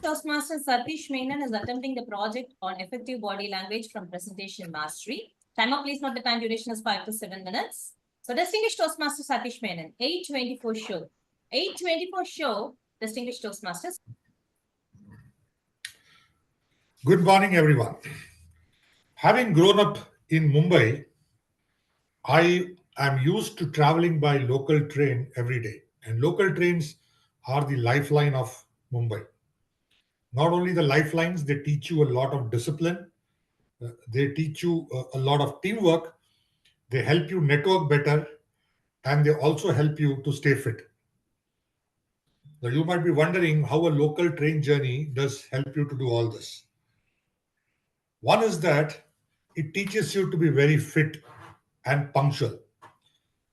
Toastmaster Satish Menon is attempting the project on effective body language from presentation mastery. Timer, please note the time duration is 5 to 7 minutes. So, distinguished Toastmaster Satish Menon, 824 show. 824 show, distinguished Toastmasters. Good morning, everyone. Having grown up in Mumbai, I am used to traveling by local train every day. And local trains are the lifeline of Mumbai. Not only the lifelines, they teach you a lot of discipline, they teach you a lot of teamwork, they help you network better, and they also help you to stay fit. Now, you might be wondering how a local train journey does help you to do all this. One is that it teaches you to be very fit and punctual.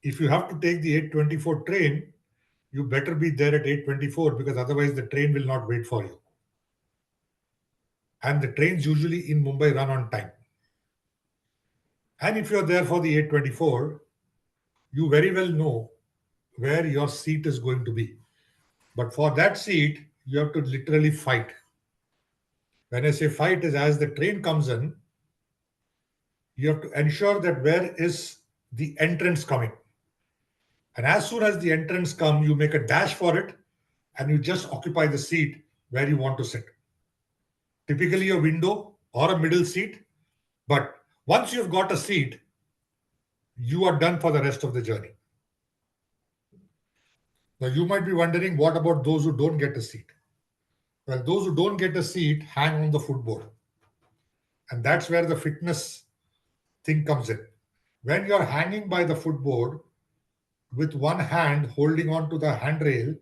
If you have to take the 8:24 train, you better be there at 8:24 because otherwise the train will not wait for you. And the trains usually in Mumbai run on time. And if you're there for the 8:24, you very well know where your seat is going to be. But for that seat, you have to literally fight. When I say fight, is as the train comes in, you have to ensure that where is the entrance coming. And as soon as the entrance comes, you make a dash for it and you just occupy the seat where you want to sit. Typically a window or a middle seat, but once you've got a seat, you are done for the rest of the journey. Now you might be wondering, what about those who don't get a seat? Well, those who don't get a seat hang on the footboard. And that's where the fitness thing comes in. When you're hanging by the footboard with one hand holding on to the handrail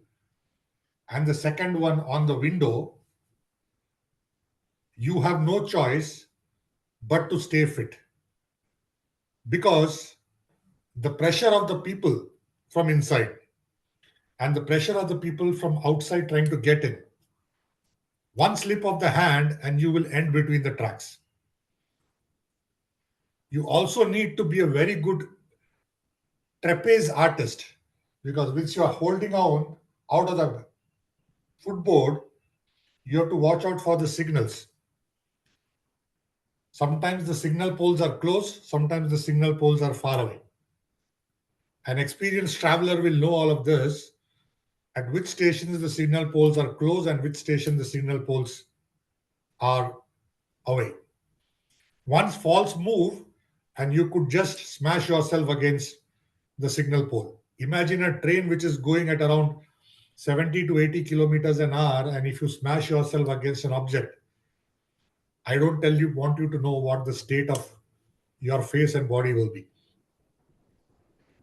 and the second one on the window, you have no choice but to stay fit. Because the pressure of the people from inside and the pressure of the people from outside trying to get in, one slip of the hand and you will end between the tracks. You also need to be a very good trapeze artist because once you are holding on out of the footboard, you have to watch out for the signals. Sometimes the signal poles are close, sometimes the signal poles are far away. An experienced traveler will know all of this, at which stations the signal poles are close and which station the signal poles are away. Once false move and you could just smash yourself against the signal pole. Imagine a train which is going at around 70 to 80 kilometers an hour, and if you smash yourself against an object, I don't want you to know what the state of your face and body will be.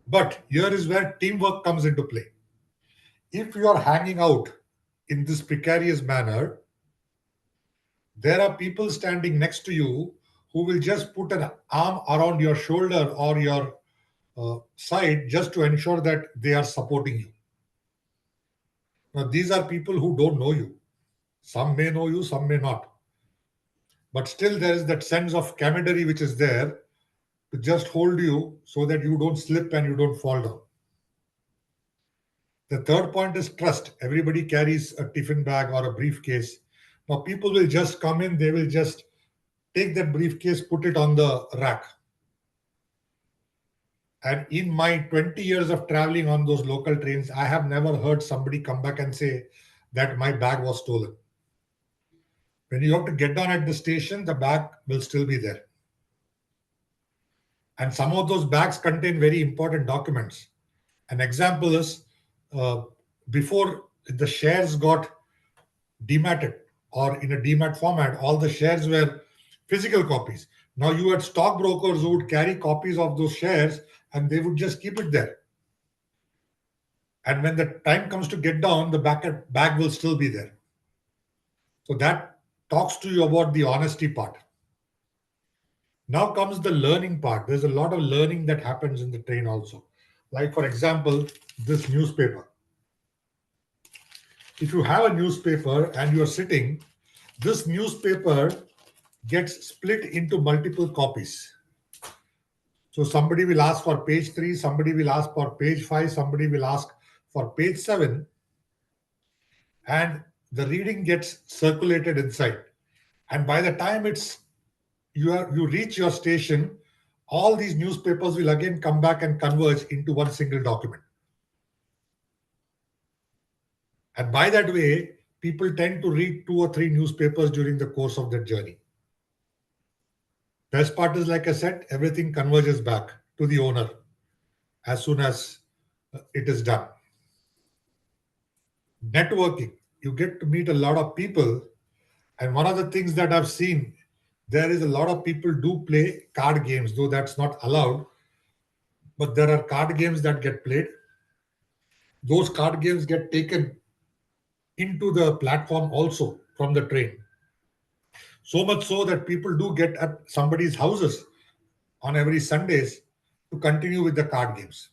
But here is where teamwork comes into play. If you are hanging out in this precarious manner, there are people standing next to you who will just put an arm around your shoulder or your side just to ensure that they are supporting you. Now, these are people who don't know you. Some may know you, some may not. But still, there is that sense of camaraderie which is there to just hold you so that you don't slip and you don't fall down. The third point is trust. Everybody carries a tiffin bag or a briefcase. Now, people will just come in, they will just take that briefcase, put it on the rack. And in my 20 years of traveling on those local trains, I have never heard somebody come back and say that my bag was stolen. When you have to get down at the station, the bag will still be there. And some of those bags contain very important documents. An example is before the shares got dematted or in a demat format, all the shares were physical copies. Now you had stockbrokers who would carry copies of those shares and they would just keep it there. And when the time comes to get down, the bag will still be there. So that talks to you about the honesty part. Now comes the learning part. There's a lot of learning that happens in the train also. Like, for example, this newspaper. If you have a newspaper and you're sitting, this newspaper gets split into multiple copies. So somebody will ask for page 3, somebody will ask for page 5, somebody will ask for page 7. And the reading gets circulated inside. And by the time you reach your station, all these newspapers will again come back and converge into one single document. And by that way, people tend to read 2 or 3 newspapers during the course of their journey. Best part is, like I said, everything converges back to the owner as soon as it is done. Networking, you get to meet a lot of people. And one of the things that I've seen, there is a lot of people do play card games, though that's not allowed. But there are card games that get played. Those card games get taken into the platform also from the train. So much so that people do get at somebody's houses on every Sundays to continue with the card games.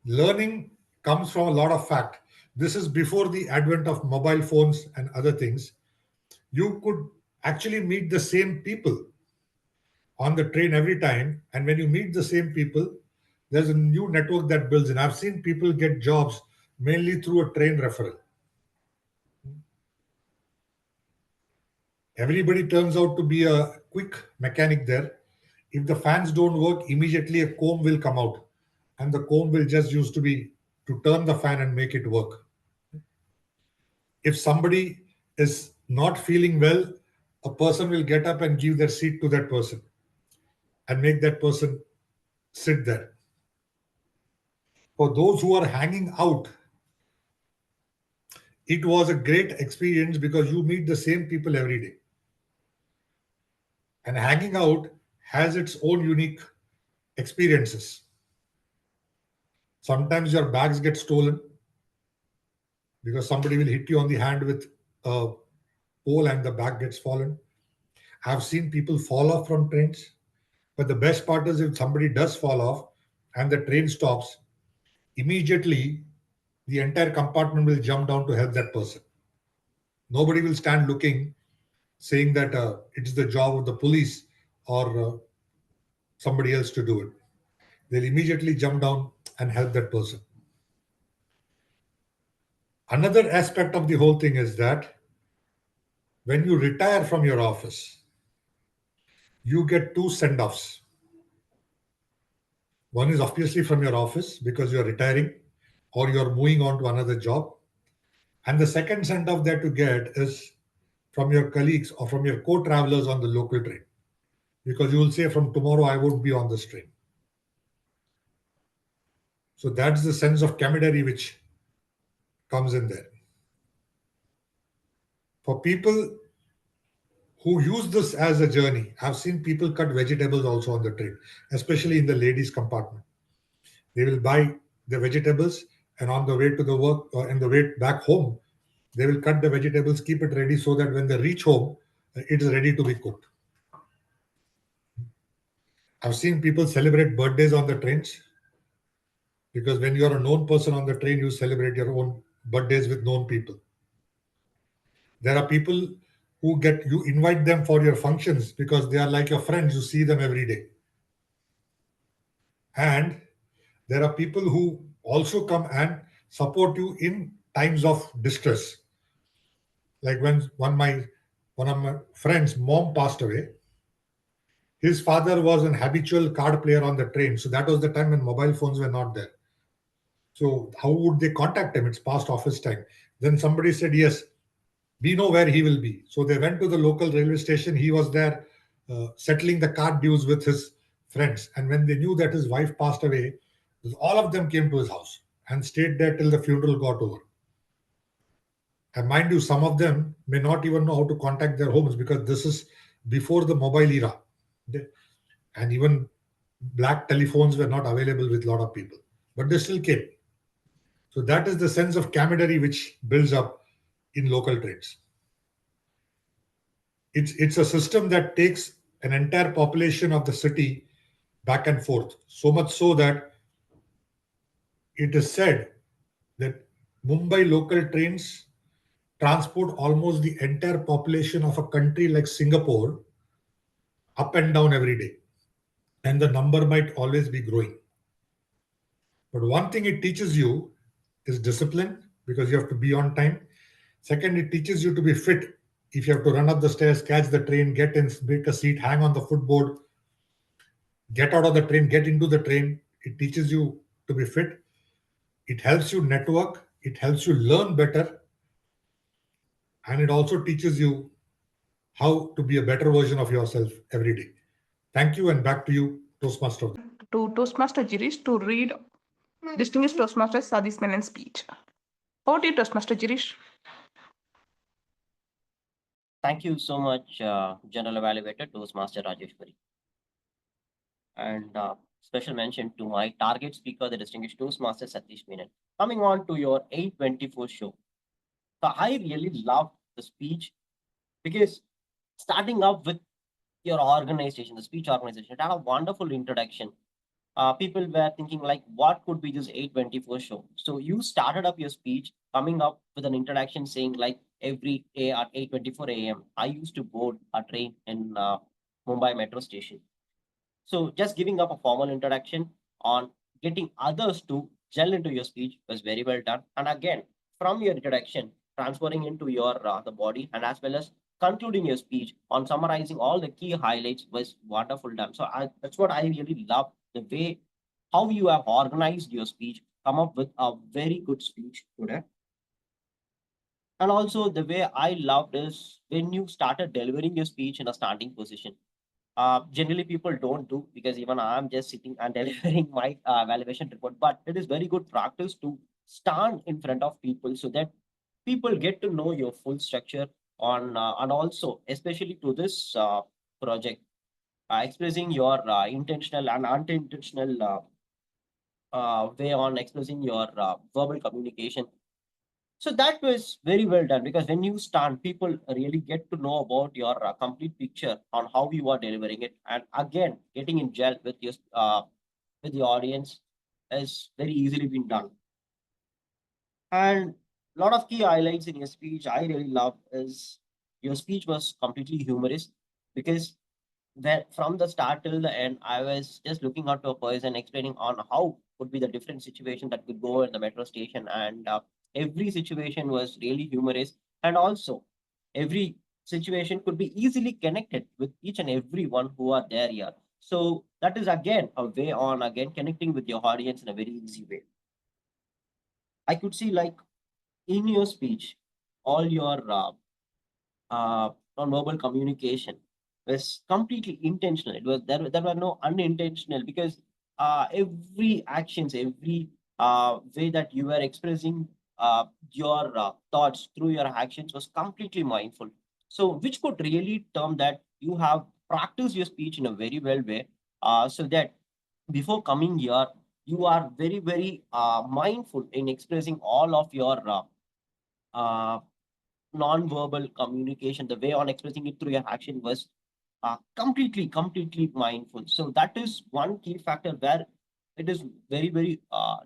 Learning comes from a lot of fact. This is before the advent of mobile phones and other things. You could actually meet the same people on the train every time. And when you meet the same people, there's a new network that builds in. I've seen people get jobs mainly through a train referral. Everybody turns out to be a quick mechanic there. If the fans don't work, immediately a comb will come out. And the comb will just used to be to turn the fan and make it work. If somebody is not feeling well, a person will get up and give their seat to that person and make that person sit there. For those who are hanging out, it was a great experience because you meet the same people every day. And hanging out has its own unique experiences. Sometimes your bags get stolen because somebody will hit you on the hand with a pole and the bag gets fallen. I've seen people fall off from trains, but the best part is if somebody does fall off and the train stops, immediately the entire compartment will jump down to help that person. Nobody will stand looking, saying that it's the job of the police or somebody else to do it. They'll immediately jump down and help that person. Another aspect of the whole thing is that when you retire from your office, you get 2 send offs. One is obviously from your office because you're retiring or you're moving on to another job. And the second send off that you get is from your colleagues or from your co travelers on the local train because you will say, from tomorrow, I won't be on this train. So that's the sense of camaraderie which comes in there. For people who use this as a journey, I've seen people cut vegetables also on the train, especially in the ladies' compartment. They will buy the vegetables and on the way to the work or on the way back home, they will cut the vegetables, keep it ready so that when they reach home, it is ready to be cooked. I've seen people celebrate birthdays on the trains because when you're a known person on the train, you celebrate your own birthdays with known people. There are people who you invite them for your functions because they are like your friends, you see them every day. And there are people who also come and support you in times of distress. Like when one of my friends' mom passed away, his father was an habitual card player on the train. So that was the time when mobile phones were not there. So how would they contact him? It's past office time. Then somebody said, yes, we know where he will be. So they went to the local railway station. He was there settling the card dues with his friends. And when they knew that his wife passed away, all of them came to his house and stayed there till the funeral got over. And mind you, some of them may not even know how to contact their homes because this is before the mobile era. And even black telephones were not available with a lot of people. But they still came. So that is the sense of camaraderie which builds up in local trains. It's a system that takes an entire population of the city back and forth. So much so that it is said that Mumbai local trains transport almost the entire population of a country like Singapore up and down every day. And the number might always be growing. But one thing it teaches you is discipline because you have to be on time. Second, it teaches you to be fit. If you have to run up the stairs, catch the train, get in, make a seat, hang on the footboard, get out of the train, get into the train, it teaches you to be fit. It helps you network, it helps you learn better, and it also teaches you how to be a better version of yourself every day. Thank you, and back to you, Toastmaster. To Toastmaster Jirish to read Distinguished Toastmaster Satish Menon's speech. Over to you, Toastmaster Jirish. Thank you so much, General Evaluator Toastmaster Rajeshwari. And special mention to my target speaker, the distinguished Toastmaster Satish Menon. Coming on to your 824 show. So I really loved the speech because starting up with your organization, the speech organization, it had a wonderful introduction. People were thinking like, what could be this 824 show? So you started up your speech coming up with an introduction saying like every day at 8:24 a.m. I used to board a train in Mumbai metro station. So just giving up a formal introduction on getting others to gel into your speech was very well done. And again, from your introduction, transferring into your the body and as well as concluding your speech on summarizing all the key highlights was wonderful done. So that's what I really love, the way how you have organized your speech, come up with a very good speech today. And also the way I loved is when you started delivering your speech in a standing position. Generally people don't do, because even I'm just sitting and delivering my evaluation report, but it is very good practice to stand in front of people so that people get to know your full structure on and also especially to this project, expressing your intentional and unintentional way on expressing your verbal communication. So that was very well done, because when you stand, people really get to know about your complete picture on how you are delivering it, and again getting in gel with the audience is very easily been done. And a lot of key highlights in your speech I really love is your speech was completely humorous, because that from the start till the end, I was just looking out to a person explaining on how would be the different situation that could go in the metro station, and every situation was really humorous, and also every situation could be easily connected with each and every one who are there here. So that is again a way on again connecting with your audience in a very easy way. I could see like in your speech, all your non-verbal communication was completely intentional. It was there were no unintentional, because every actions, every way that you were expressing your thoughts through your actions was completely mindful. So which could really term that you have practiced your speech in a very well way, so that before coming here, you are very mindful in expressing all of your uh, non-verbal communication, the way on expressing it through your action was completely mindful. So that is one key factor where it is very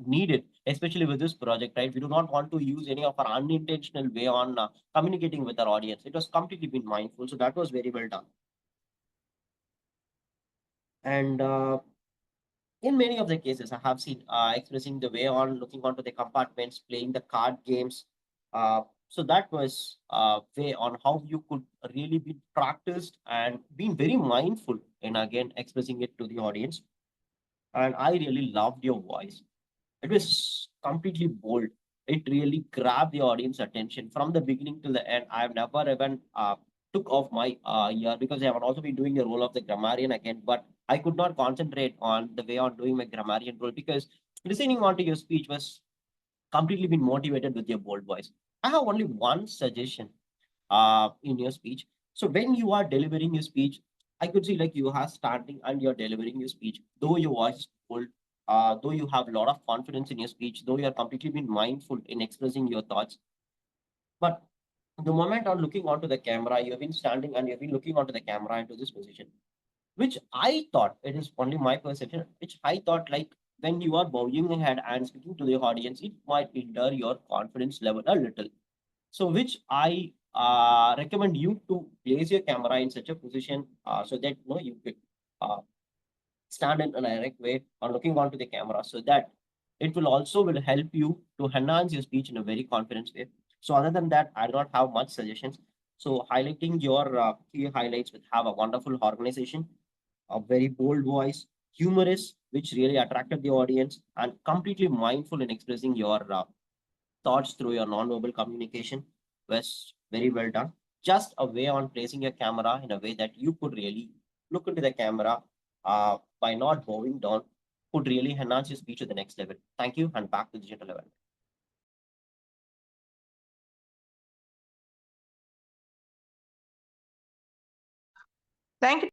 needed, especially with this project, right? We do not want to use any of our unintentional way on communicating with our audience. It was completely been mindful. So that was very well done. And in many of the cases, I have seen expressing the way on looking onto the compartments, playing the card games. So that was way on how you could really be practiced and being very mindful in again expressing it to the audience. And I really loved your voice. It was completely bold. It really grabbed the audience attention from the beginning till the end. I've never even took off my ear, because I have also been doing the role of the grammarian again, but I could not concentrate on the way on doing my grammarian role, because listening onto your speech was completely been motivated with your bold voice. I have only one suggestion in your speech. So when you are delivering your speech, I could see like you are standing and you're delivering your speech, though your voice is bold, though you have a lot of confidence in your speech, though you are completely been mindful in expressing your thoughts. But the moment on looking onto the camera, you've been standing and you've been looking onto the camera into this position, which I thought, it is only my perception, which I thought like when you are bowing your head and speaking to the audience, it might hinder your confidence level a little. So which I recommend you to place your camera in such a position so that you could uh, stand in a direct way or looking onto the camera, so that it will also help you to enhance your speech in a very confident way. So other than that, I do not have much suggestions. So highlighting your key highlights will have a wonderful organization, a very bold voice, humorous, which really attracted the audience, and completely mindful in expressing your thoughts through your non-verbal communication was very well done. Just a way on placing your camera in a way that you could really look into the camera by not bowing down could really enhance your speech to the next level. Thank you, and back to the general level. Thank you.